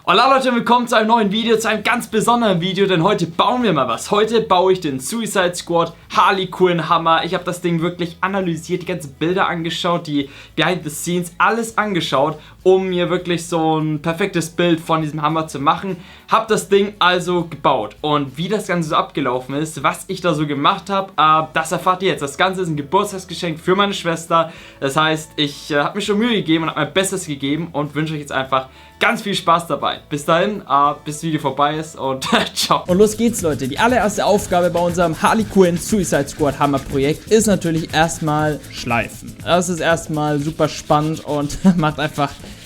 Hola Leute, willkommen zu einem neuen Video, zu einem ganz besonderen Video, denn heute bauen wir mal was. Heute baue ich den Suicide Squad Harley Quinn Hammer. Ich habe das Ding wirklich analysiert, die ganzen Bilder angeschaut, die Behind the Scenes, alles angeschaut, um mir wirklich so ein perfektes Bild von diesem Hammer zu machen. Habe das Ding also gebaut und wie das Ganze so abgelaufen ist, was ich da so gemacht habe, das erfahrt ihr jetzt. Das Ganze ist ein Geburtstagsgeschenk für meine Schwester. Das heißt, ich habe mir schon Mühe gegeben und habe mein Bestes gegeben und wünsche euch jetzt einfach ganz viel Spaß dabei. Bis dahin, bis das Video vorbei ist und ciao. Und los geht's, Leute. Die allererste Aufgabe bei unserem Harley Quinn Suicide Squad Hammer Projekt ist natürlich erstmal schleifen. Das ist erstmal super spannend und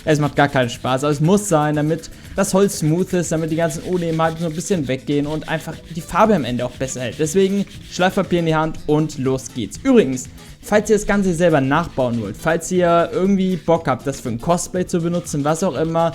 es macht gar keinen Spaß. Also es muss sein, damit das Holz smooth ist, damit die ganzen Unebenheiten so ein bisschen weggehen und einfach die Farbe am Ende auch besser hält. Deswegen Schleifpapier in die Hand und los geht's. Übrigens, falls ihr das Ganze selber nachbauen wollt, falls ihr irgendwie Bock habt, das für ein Cosplay zu benutzen, was auch immer,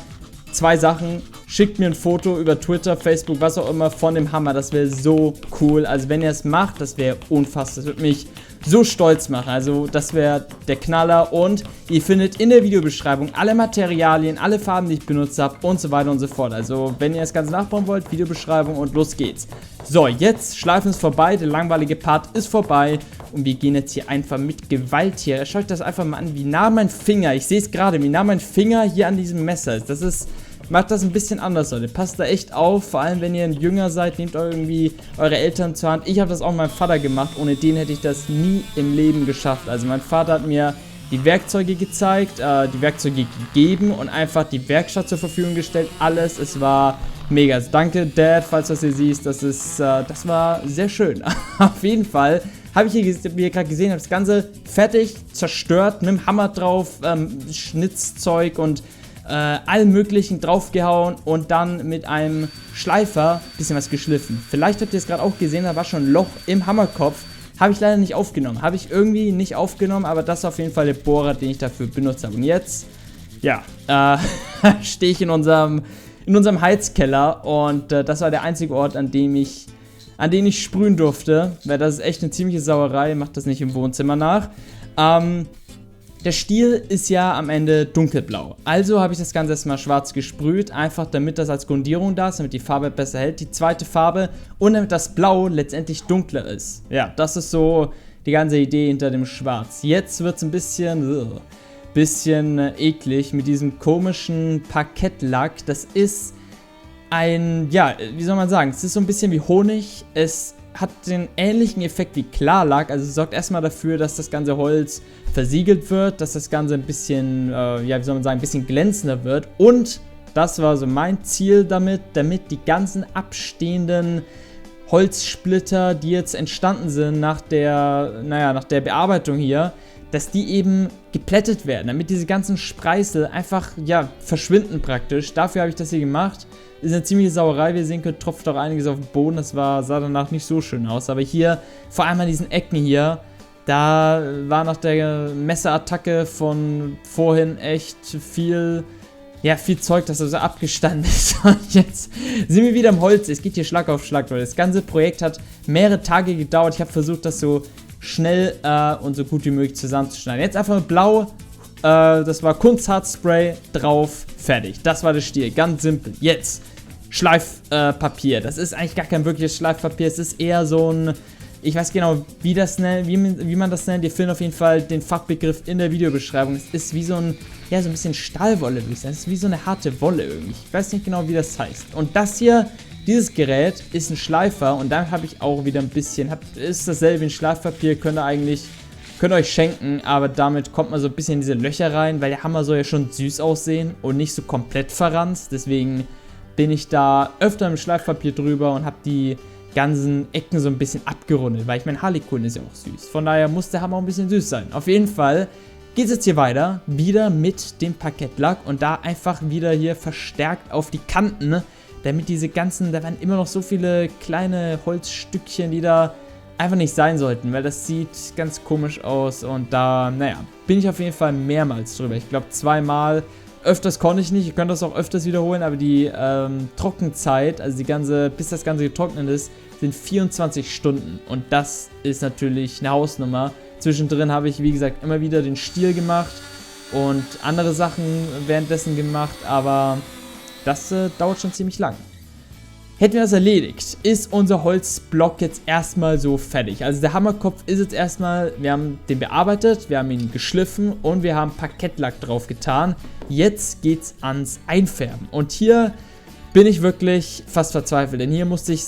zwei Sachen, schickt mir ein Foto über Twitter, Facebook, was auch immer von dem Hammer, das wäre so cool. Also wenn ihr es macht, das wäre unfassbar, das würde mich so stolz machen, also das wäre der Knaller und ihr findet in der Videobeschreibung alle Materialien, alle Farben, die ich benutzt habe und so weiter und so fort. Also wenn ihr das Ganze nachbauen wollt, Videobeschreibung und los geht's. So, jetzt Schleifen ist vorbei, der langweilige Part ist vorbei und wir gehen jetzt hier einfach mit Gewalt hier. Schaut euch das einfach mal an, wie nah mein Finger, ich sehe es gerade, wie nah mein Finger hier an diesem Messer ist. Das ist... Macht das ein bisschen anders, Leute. Passt da echt auf, vor allem wenn ihr ein Jünger seid, nehmt irgendwie eure Eltern zur Hand. Ich habe das auch mit meinem Vater gemacht, ohne den hätte ich das nie im Leben geschafft. Also mein Vater hat mir die Werkzeuge gezeigt, die Werkzeuge gegeben und einfach die Werkstatt zur Verfügung gestellt. Alles, es war mega. Also danke, Dad, falls du das hier siehst, das war sehr schön. Auf jeden Fall habe ich hier gerade gesehen, habe das Ganze fertig, zerstört, mit dem Hammer drauf, Schnitzzeug und allen möglichen draufgehauen und dann mit einem Schleifer ein bisschen was geschliffen. Vielleicht habt ihr es gerade auch gesehen, da war schon ein Loch im Hammerkopf. Habe ich leider nicht aufgenommen. Habe ich irgendwie nicht aufgenommen, aber das ist auf jeden Fall der Bohrer, den ich dafür benutzt habe. Und jetzt, ja, stehe ich in unserem Heizkeller und das war der einzige Ort, an dem ich sprühen durfte, weil das ist echt eine ziemliche Sauerei. Macht das nicht im Wohnzimmer nach. Der Stiel ist ja am Ende dunkelblau, also habe ich das Ganze erstmal schwarz gesprüht, einfach damit das als Grundierung da ist, damit die Farbe besser hält, die zweite Farbe und damit das Blau letztendlich dunkler ist. Ja, das ist so die ganze Idee hinter dem Schwarz. Jetzt wird es ein bisschen eklig mit diesem komischen Parkettlack. Das ist ein, ja, wie soll man sagen, es ist so ein bisschen wie Honig, es hat den ähnlichen Effekt wie Klarlack, also sorgt erstmal dafür, dass das ganze Holz versiegelt wird, dass das Ganze ein bisschen, ja, wie soll man sagen, ein bisschen glänzender wird und das war so mein Ziel damit die ganzen abstehenden Holzsplitter, die jetzt entstanden sind nach der Bearbeitung hier, dass die eben geplättet werden, damit diese ganzen Spreißel einfach, ja, verschwinden praktisch. Dafür habe ich das hier gemacht. Ist eine ziemliche Sauerei, wie ihr sehen könnt, tropft auch einiges auf den Boden, sah danach nicht so schön aus. Aber hier, vor allem an diesen Ecken hier, da war nach der Messerattacke von vorhin echt viel Zeug, das also abgestanden ist. Und jetzt sind wir wieder im Holz. Es geht hier Schlag auf Schlag, Leute. Das ganze Projekt hat mehrere Tage gedauert. Ich habe versucht, das so schnell und so gut wie möglich zusammenzuschneiden. Jetzt einfach mit Blau, das war Kunstharzspray drauf, fertig. Das war der Stiel, ganz simpel. Jetzt Schleifpapier. Das ist eigentlich gar kein wirkliches Schleifpapier. Es ist eher so ein, ich weiß genau, wie man das nennt. Ihr findet auf jeden Fall den Fachbegriff in der Videobeschreibung. Es ist wie so ein, ja, so ein bisschen Stahlwolle, würde ich sagen. Es ist wie so eine harte Wolle irgendwie. Ich weiß nicht genau, wie das heißt. Und das hier, dieses Gerät ist ein Schleifer und dann habe ich auch wieder ein bisschen, ist dasselbe wie ein Schleifpapier, könnt ihr euch schenken, aber damit kommt man so ein bisschen in diese Löcher rein, weil der Hammer soll ja schon süß aussehen und nicht so komplett verranzt. Deswegen bin ich da öfter mit Schleifpapier drüber und habe die ganzen Ecken so ein bisschen abgerundet, weil ich meine, Harley Quinn ist ja auch süß. Von daher muss der Hammer auch ein bisschen süß sein. Auf jeden Fall geht es jetzt hier weiter, wieder mit dem Parkettlack und da einfach wieder hier verstärkt auf die Kanten, damit diese ganzen, da waren immer noch so viele kleine Holzstückchen, die da einfach nicht sein sollten, weil das sieht ganz komisch aus und da, naja, bin ich auf jeden Fall mehrmals drüber. Ich glaube 2-mal, öfters konnte ich nicht, ihr könnt das auch öfters wiederholen, aber die Trockenzeit, also bis das Ganze getrocknet ist, sind 24 Stunden und das ist natürlich eine Hausnummer. Zwischendrin habe ich, wie gesagt, immer wieder den Stiel gemacht und andere Sachen währenddessen gemacht, aber das dauert schon ziemlich lang. Hätten wir das erledigt, ist unser Holzblock jetzt erstmal so fertig. Also der Hammerkopf ist jetzt erstmal, wir haben den bearbeitet, wir haben ihn geschliffen und wir haben Parkettlack drauf getan. Jetzt geht's ans Einfärben. Und hier bin ich wirklich fast verzweifelt, denn hier musste ich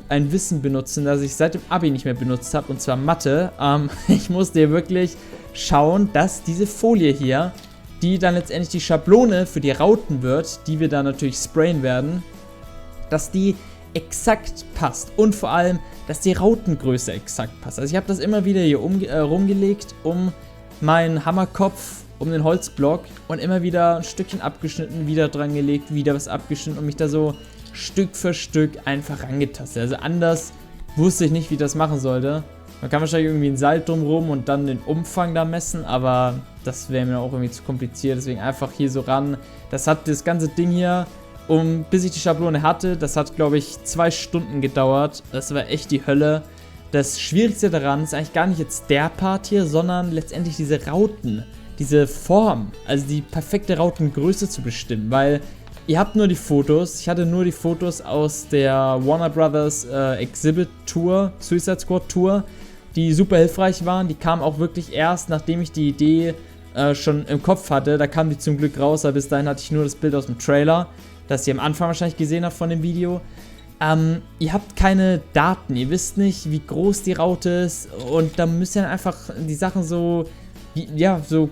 ein Wissen benutzen, das ich seit dem Abi nicht mehr benutzt habe, und zwar Mathe. Ich musste hier wirklich schauen, dass diese Folie hier, die dann letztendlich die Schablone für die Rauten wird, die wir dann natürlich sprayen werden, dass die exakt passt und vor allem, dass die Rautengröße exakt passt. Also ich habe das immer wieder hier rumgelegt um meinen Hammerkopf, um den Holzblock und immer wieder ein Stückchen abgeschnitten, wieder dran gelegt, wieder was abgeschnitten und mich da so Stück für Stück einfach rangetastet. Also anders wusste ich nicht, wie ich das machen sollte. Man kann wahrscheinlich irgendwie ein Seil drumherum und dann den Umfang da messen, aber das wäre mir auch irgendwie zu kompliziert, deswegen einfach hier so ran. Das hat das ganze Ding hier, bis ich die Schablone hatte, das hat, glaube ich, 2 Stunden gedauert. Das war echt die Hölle. Das Schwierigste daran ist eigentlich gar nicht jetzt der Part hier, sondern letztendlich diese Rauten, diese Form, also die perfekte Rautengröße zu bestimmen, weil ihr habt nur die Fotos, ich hatte nur die Fotos aus der Warner Brothers Exhibit Tour, Suicide Squad Tour, die super hilfreich waren. Die kamen auch wirklich erst, nachdem ich die Idee schon im Kopf hatte. Da kam die zum Glück raus, aber bis dahin hatte ich nur das Bild aus dem Trailer, das ihr am Anfang wahrscheinlich gesehen habt von dem Video. Ihr habt keine Daten, ihr wisst nicht, wie groß die Raute ist und da müsst ihr dann einfach die Sachen so, ja, so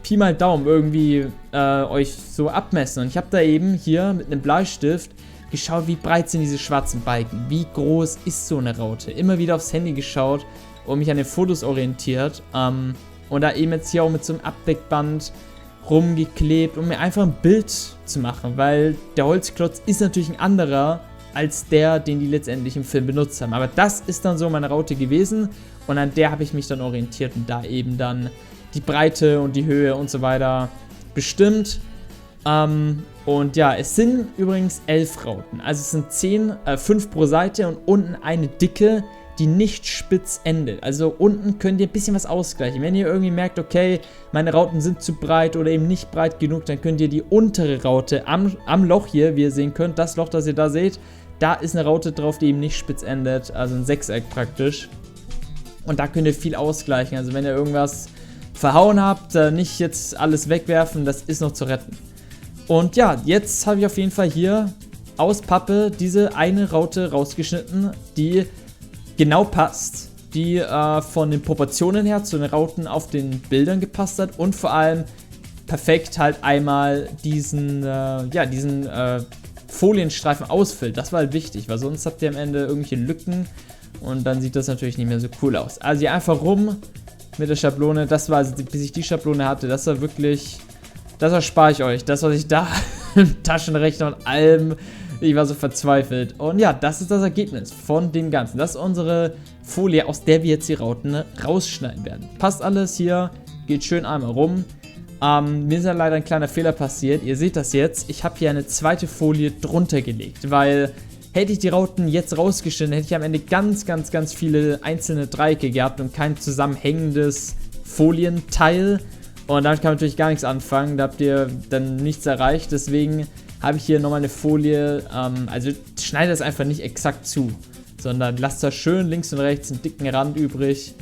Pi mal Daumen irgendwie euch so abmessen. Und ich habe da eben hier mit einem Bleistift geschaut, wie breit sind diese schwarzen Balken, wie groß ist so eine Raute. Immer wieder aufs Handy geschaut und mich an den Fotos orientiert und da eben jetzt hier auch mit so einem Abdeckband rumgeklebt, um mir einfach ein Bild zu machen, weil der Holzklotz ist natürlich ein anderer als der, den die letztendlich im Film benutzt haben. Aber das ist dann so meine Raute gewesen und an der habe ich mich dann orientiert und da eben dann die Breite und die Höhe und so weiter bestimmt. Und ja, es sind übrigens 11 Rauten. Also es sind 5 pro Seite und unten eine dicke, die nicht spitz endet. Also unten könnt ihr ein bisschen was ausgleichen. Wenn ihr irgendwie merkt, okay, meine Rauten sind zu breit oder eben nicht breit genug, dann könnt ihr die untere Raute am Loch hier, wie ihr sehen könnt, das Loch, das ihr da seht, da ist eine Raute drauf, die eben nicht spitz endet, also ein Sechseck praktisch. Und da könnt ihr viel ausgleichen. Also wenn ihr irgendwas verhauen habt, nicht jetzt alles wegwerfen, das ist noch zu retten. Und ja, jetzt habe ich auf jeden Fall hier aus Pappe diese eine Raute rausgeschnitten, die genau passt, die von den Proportionen her zu den Rauten auf den Bildern gepasst hat und vor allem perfekt halt einmal diesen Folienstreifen ausfüllt. Das war halt wichtig, weil sonst habt ihr am Ende irgendwelche Lücken und dann sieht das natürlich nicht mehr so cool aus. Also hier einfach rum mit der Schablone, das war, also, bis ich die Schablone hatte, das war wirklich, das erspare ich euch, das, was ich da im Taschenrechner und allem, ich war so verzweifelt. Und ja, das ist das Ergebnis von dem Ganzen. Das ist unsere Folie, aus der wir jetzt die Rauten rausschneiden werden. Passt alles hier, geht schön einmal rum. Mir ist ja leider ein kleiner Fehler passiert. Ihr seht das jetzt. Ich habe hier eine zweite Folie drunter gelegt, weil hätte ich die Rauten jetzt rausgeschnitten, hätte ich am Ende ganz, ganz, ganz viele einzelne Dreiecke gehabt und kein zusammenhängendes Folienteil. Und damit kann man natürlich gar nichts anfangen. Da habt ihr dann nichts erreicht. Deswegen habe ich hier nochmal eine Folie, also schneide das einfach nicht exakt zu, sondern lasst da schön links und rechts einen dicken Rand übrig,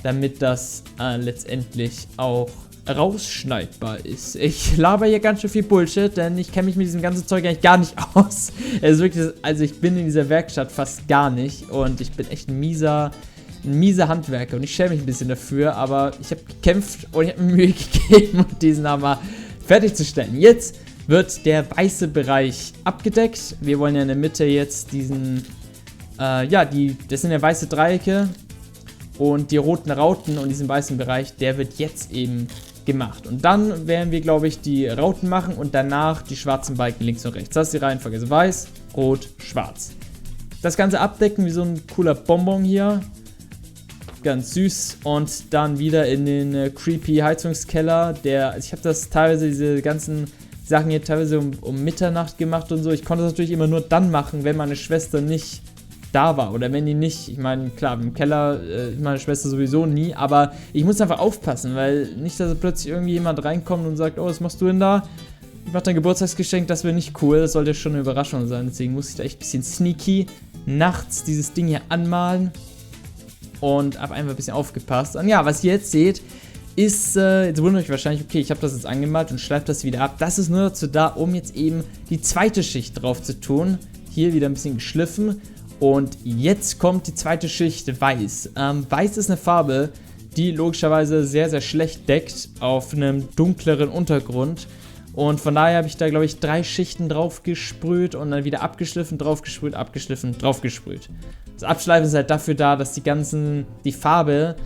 damit das letztendlich auch rausschneidbar ist. Ich laber hier ganz schön viel Bullshit, denn ich kenne mich mit diesem ganzen Zeug eigentlich gar nicht aus. Es ist wirklich, also ich bin in dieser Werkstatt fast gar nicht und ich bin echt ein mieser Handwerker und ich schäme mich ein bisschen dafür, aber ich habe gekämpft und ich habe mir Mühe gegeben, um diesen Hammer fertigzustellen. Jetzt wird der weiße Bereich abgedeckt. Wir wollen ja in der Mitte jetzt diesen, das sind ja weiße Dreiecke und die roten Rauten und diesen weißen Bereich, der wird jetzt eben gemacht. Und dann werden wir, glaube ich, die Rauten machen und danach die schwarzen Balken links und rechts. Das ist die Reihenfolge. Also weiß, rot, schwarz. Das Ganze abdecken wie so ein cooler Bonbon hier. Ganz süß. Und dann wieder in den creepy Heizungskeller. Also ich habe das teilweise, diese ganzen Sachen hier teilweise um Mitternacht gemacht und so. Ich konnte das natürlich immer nur dann machen, wenn meine Schwester nicht da war oder wenn die nicht, ich meine, klar, im Keller ist meine Schwester sowieso nie, aber ich muss einfach aufpassen, weil nicht, dass plötzlich irgendwie jemand reinkommt und sagt, oh, was machst du denn da? ich mache dein Geburtstagsgeschenk, das wäre nicht cool, das sollte schon eine Überraschung sein, deswegen muss ich da echt ein bisschen sneaky nachts dieses Ding hier anmalen und habe einfach ein bisschen aufgepasst. Und ja, was ihr jetzt seht, ist, jetzt wundert euch wahrscheinlich, okay, ich habe das jetzt angemalt und schleife das wieder ab. Das ist nur dazu da, um jetzt eben die zweite Schicht drauf zu tun. Hier wieder ein bisschen geschliffen und jetzt kommt die zweite Schicht Weiß. Weiß ist eine Farbe, die logischerweise sehr, sehr schlecht deckt auf einem dunkleren Untergrund. Und von daher habe ich da, glaube ich, 3 Schichten drauf gesprüht und dann wieder abgeschliffen, drauf gesprüht, abgeschliffen, drauf gesprüht. Das Abschleifen ist halt dafür da, dass die Farbe,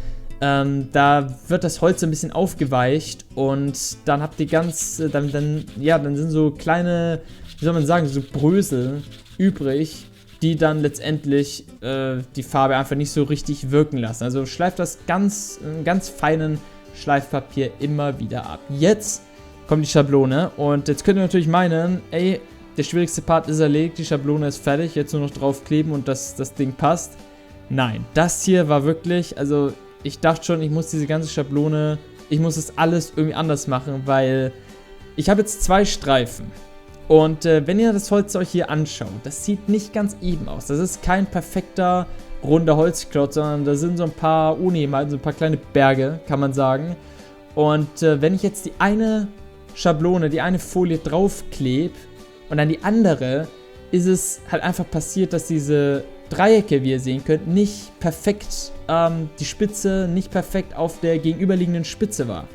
da wird das Holz ein bisschen aufgeweicht und dann habt ihr dann sind so kleine, wie soll man sagen, so Brösel übrig, die dann letztendlich die Farbe einfach nicht so richtig wirken lassen. Also schleift das ganz feinen Schleifpapier immer wieder ab. Jetzt kommt die Schablone und jetzt könnt ihr natürlich meinen, ey, der schwierigste Part ist erledigt, die Schablone ist fertig, jetzt nur noch draufkleben und das Ding passt. Nein, das hier war wirklich, also ich dachte schon, ich muss diese ganze Schablone, ich muss das alles irgendwie anders machen, weil ich habe jetzt 2 Streifen. Und wenn ihr das Holz euch hier anschaut, das sieht nicht ganz eben aus. Das ist kein perfekter, runder Holzklotz, sondern da sind so ein paar Unebenheiten, so ein paar kleine Berge, kann man sagen. Und wenn ich jetzt die eine Schablone, die eine Folie draufklebe und dann die andere, ist es halt einfach passiert, dass diese Dreiecke, wie ihr sehen könnt, nicht perfekt, die Spitze nicht perfekt auf der gegenüberliegenden Spitze war.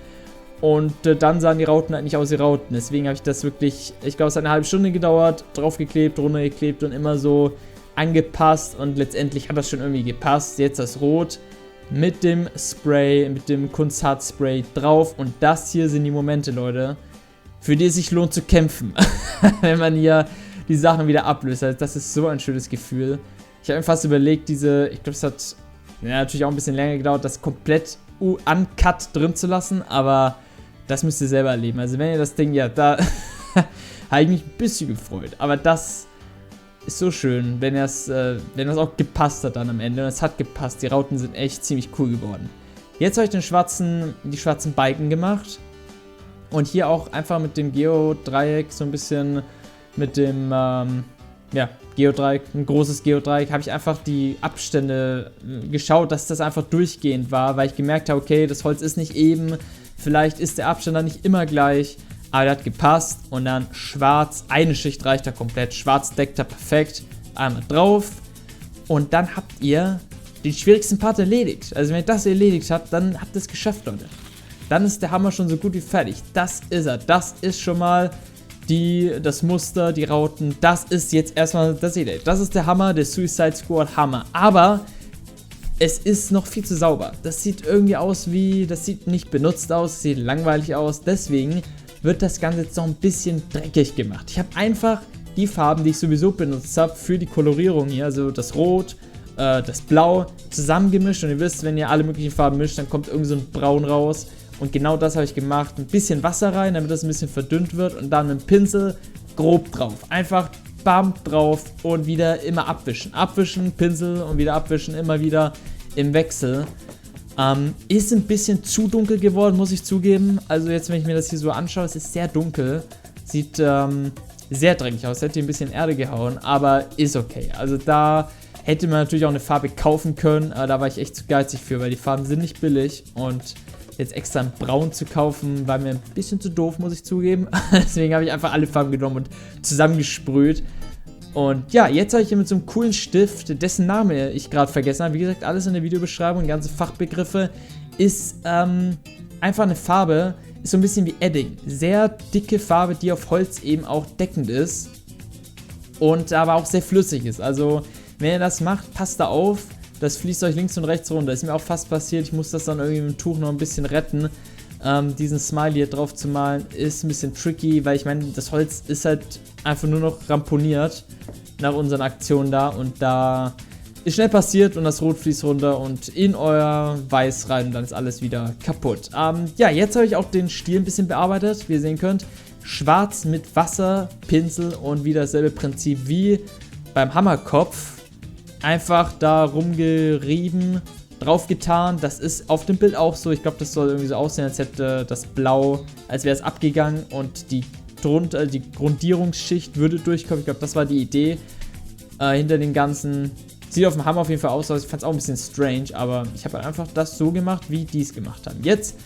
Und dann sahen die Rauten halt nicht aus wie Rauten. Deswegen habe ich das wirklich, ich glaube, es hat eine halbe Stunde gedauert, draufgeklebt, runtergeklebt und immer so angepasst. Und letztendlich hat das schon irgendwie gepasst. Jetzt das Rot mit dem Spray, mit dem Kunsthartspray drauf. Und das hier sind die Momente, Leute, für die es sich lohnt zu kämpfen. Wenn man hier die Sachen wieder ablöst. Also das ist so ein schönes Gefühl. Ich habe mir fast überlegt, ich glaube, es hat natürlich auch ein bisschen länger gedauert, das komplett uncut drin zu lassen, aber das müsst ihr selber erleben. Also wenn ihr das Ding, ja, da habe ich mich ein bisschen gefreut, aber das ist so schön, wenn das auch gepasst hat dann am Ende. Und es hat gepasst, die Rauten sind echt ziemlich cool geworden. Jetzt habe ich die schwarzen Balken gemacht und hier auch einfach mit dem Geodreieck so ein bisschen mit dem, Geodreieck, ein großes Geodreieck, habe ich einfach die Abstände geschaut, dass das einfach durchgehend war, weil ich gemerkt habe, okay, das Holz ist nicht eben, vielleicht ist der Abstand dann nicht immer gleich, aber der hat gepasst und dann schwarz, eine Schicht reicht da komplett, schwarz deckt da perfekt, einmal drauf und dann habt ihr den schwierigsten Part erledigt. Also wenn ihr das erledigt habt, dann habt ihr es geschafft, Leute. Dann ist der Hammer schon so gut wie fertig. Das ist er, das ist schon mal das Muster, die Rauten, das ist jetzt erstmal, das seht ihr, das ist der Hammer, der Suicide Squad Hammer, aber es ist noch viel zu sauber. Das sieht irgendwie aus das sieht nicht benutzt aus, sieht langweilig aus, deswegen wird das Ganze jetzt noch ein bisschen dreckig gemacht. Ich habe einfach die Farben, die ich sowieso benutzt habe für die Kolorierung hier, also das Rot, das Blau, zusammengemischt und ihr wisst, wenn ihr alle möglichen Farben mischt, dann kommt irgend so ein Braun raus. Und genau das habe ich gemacht. Ein bisschen Wasser rein, damit das ein bisschen verdünnt wird. Und dann mit dem Pinsel grob drauf. Einfach bam drauf und wieder immer abwischen. Abwischen, Pinsel und wieder abwischen, immer wieder im Wechsel. Ist ein bisschen zu dunkel geworden, muss ich zugeben. Also jetzt, wenn ich mir das hier so anschaue, es ist sehr dunkel. Sieht sehr dreckig aus. Hätte ein bisschen Erde gehauen, aber ist okay. Also da hätte man natürlich auch eine Farbe kaufen können. Aber da war ich echt zu geizig für, weil die Farben sind nicht billig. Und jetzt extra ein Braun zu kaufen, war mir ein bisschen zu doof, muss ich zugeben. Deswegen habe ich einfach alle Farben genommen und zusammengesprüht. Und ja, jetzt habe ich hier mit so einem coolen Stift, dessen Name ich gerade vergessen habe. Wie gesagt, alles in der Videobeschreibung, ganze Fachbegriffe. Ist einfach eine Farbe, ist so ein bisschen wie Edding. Sehr dicke Farbe, die auf Holz eben auch deckend ist. Und aber auch sehr flüssig ist. Also, wenn ihr das macht, passt da auf. Das fließt euch links und rechts runter. Ist mir auch fast passiert. Ich muss das dann irgendwie mit dem Tuch noch ein bisschen retten. Diesen Smiley hier drauf zu malen ist ein bisschen tricky, weil ich meine, das Holz ist halt einfach nur noch ramponiert nach unseren Aktionen da. Und da ist schnell passiert und das Rot fließt runter und in euer Weiß rein und dann ist alles wieder kaputt. Ja, jetzt habe ich auch den Stiel ein bisschen bearbeitet, wie ihr sehen könnt. Schwarz mit Wasser, Pinsel und wieder dasselbe Prinzip wie beim Hammerkopf. Einfach da rumgerieben, draufgetan. Das ist auf dem Bild auch so. Ich glaube, das soll irgendwie so aussehen, als hätte das Blau, als wäre es abgegangen und die die Grundierungsschicht würde durchkommen. Ich glaube, das war die Idee hinter den ganzen. Sieht auf dem Hammer auf jeden Fall aus, ich fand es auch ein bisschen strange, aber ich habe halt einfach das so gemacht, wie die es gemacht haben. Jetzt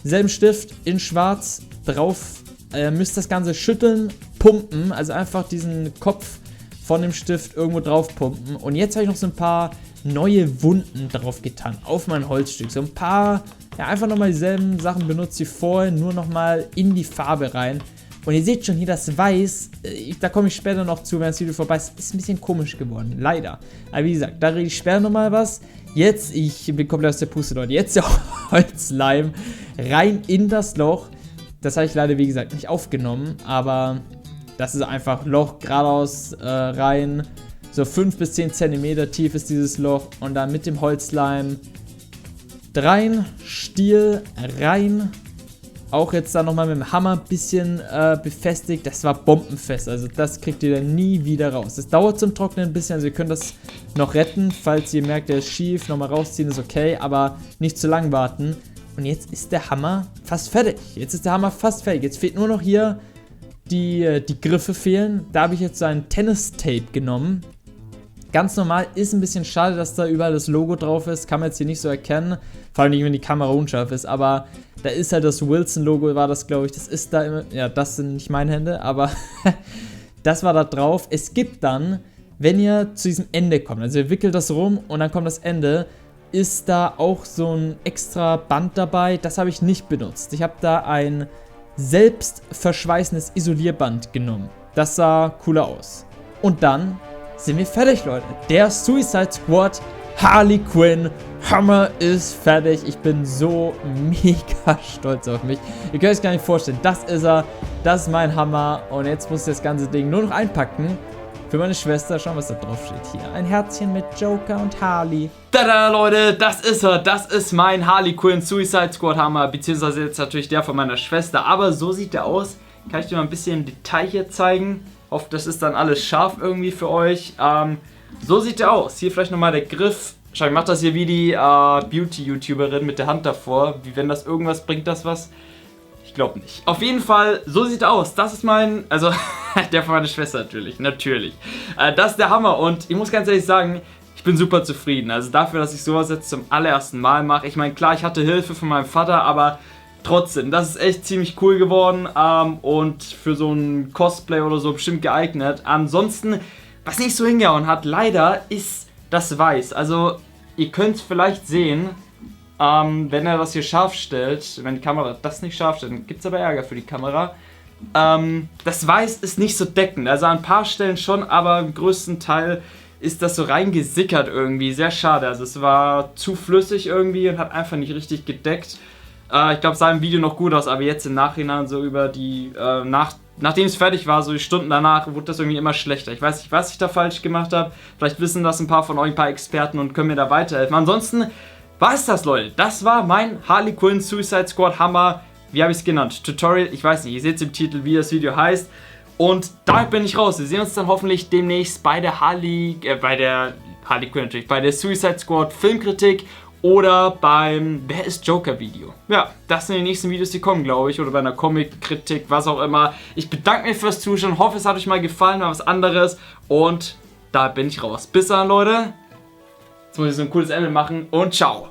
selben Stift in schwarz drauf, müsst das Ganze schütteln, pumpen, also einfach diesen Kopf von dem Stift irgendwo drauf pumpen. Und jetzt habe ich noch so ein paar neue Wunden drauf getan, auf mein Holzstück. So ein paar, ja, einfach nochmal dieselben Sachen benutzt wie vorher, nur nochmal in die Farbe rein. Und ihr seht schon hier, das Weiß, da komme ich später noch zu, wenn das Video vorbei ist, ist ein bisschen komisch geworden, leider. Aber wie gesagt, da rede ich später nochmal was. Jetzt, ich bin komplett aus der Puste, Leute, jetzt der Holzleim rein in das Loch. Das habe ich leider, wie gesagt, nicht aufgenommen, aber das ist einfach Loch geradeaus rein. So 5 bis 10 cm tief ist dieses Loch und dann mit dem Holzleim rein, Stiel rein. Auch jetzt da nochmal mit dem Hammer ein bisschen befestigt. Das war bombenfest, also das kriegt ihr dann nie wieder raus. Das dauert zum Trocknen ein bisschen, also ihr könnt das noch retten. Falls ihr merkt, der ist schief, nochmal rausziehen ist okay, aber nicht zu lang warten. Und jetzt ist der Hammer fast fertig. Jetzt fehlt nur noch hier die Griffe fehlen. Da habe ich jetzt so ein Tennis-Tape genommen. Ganz normal, ist ein bisschen schade, dass da überall das Logo drauf ist. Kann man jetzt hier nicht so erkennen. Vor allem nicht, wenn die Kamera unscharf ist. Aber da ist halt das Wilson-Logo, war das, glaube ich. Das ist da immer. Ja, das sind nicht meine Hände, aber das war da drauf. Es gibt dann, wenn ihr zu diesem Ende kommt, also ihr wickelt das rum und dann kommt das Ende, ist da auch so ein extra Band dabei. Das habe ich nicht benutzt. Ich habe da ein selbst verschweißendes Isolierband genommen. Das sah cooler aus. Und dann sind wir fertig, Leute. Der Suicide Squad Harley Quinn Hammer ist fertig. Ich bin so mega stolz auf mich. Ihr könnt euch gar nicht vorstellen. Das ist er. Das ist mein Hammer. Und jetzt muss ich das ganze Ding nur noch einpacken. Für meine Schwester. Schauen, was da drauf steht hier. Ein Herzchen mit Joker und Harley. Tada, Leute, das ist er. Das ist mein Harley Quinn Suicide Squad Hammer. Beziehungsweise jetzt natürlich der von meiner Schwester. Aber so sieht der aus. Kann ich dir mal ein bisschen im Detail hier zeigen. Hoffe, das ist dann alles scharf irgendwie für euch. So sieht der aus. Hier vielleicht nochmal der Griff. Schau, ich mache das hier wie die Beauty-YouTuberin mit der Hand davor. Wie wenn das irgendwas bringt, das was? Ich glaube nicht. Auf jeden Fall, so sieht er aus. Das ist mein, also der von meiner Schwester natürlich. Das ist der Hammer und ich muss ganz ehrlich sagen, ich bin super zufrieden. Also dafür, dass ich sowas jetzt zum allerersten Mal mache. Ich meine, klar, ich hatte Hilfe von meinem Vater, aber trotzdem, das ist echt ziemlich cool geworden und für so ein Cosplay oder so bestimmt geeignet. Ansonsten, was nicht so hingehauen hat, leider, ist das Weiß. Also, ihr könnt es vielleicht sehen, wenn er das hier scharf stellt, wenn die Kamera das nicht scharf stellt, dann gibt es aber Ärger für die Kamera. Das Weiß ist nicht so deckend, also an ein paar Stellen schon, aber im größten Teil ist das so reingesickert irgendwie, sehr schade. Also es war zu flüssig irgendwie und hat einfach nicht richtig gedeckt. Ich glaube, es sah im Video noch gut aus, aber jetzt im Nachhinein so über die, nachdem es fertig war, so die Stunden danach, wurde das irgendwie immer schlechter. Ich weiß nicht, was ich da falsch gemacht habe. Vielleicht wissen das ein paar von euch, ein paar Experten und können mir da weiterhelfen. Ansonsten war es das, Leute. Das war mein Harley Quinn Suicide Squad Hammer. Wie habe ich es genannt? Tutorial? Ich weiß nicht, ihr seht es im Titel, wie das Video heißt. Und damit bin ich raus. Wir sehen uns dann hoffentlich demnächst bei der Harley Quinn natürlich, bei der Suicide Squad Filmkritik. Oder beim Wer ist Joker Video. Ja, das sind die nächsten Videos, die kommen, glaube ich. Oder bei einer Comic-Kritik, was auch immer. Ich bedanke mich fürs Zuschauen. Hoffe, es hat euch mal gefallen, mal was anderes. Und da bin ich raus. Bis dann, Leute. Jetzt muss ich so ein cooles Ende machen. Und ciao.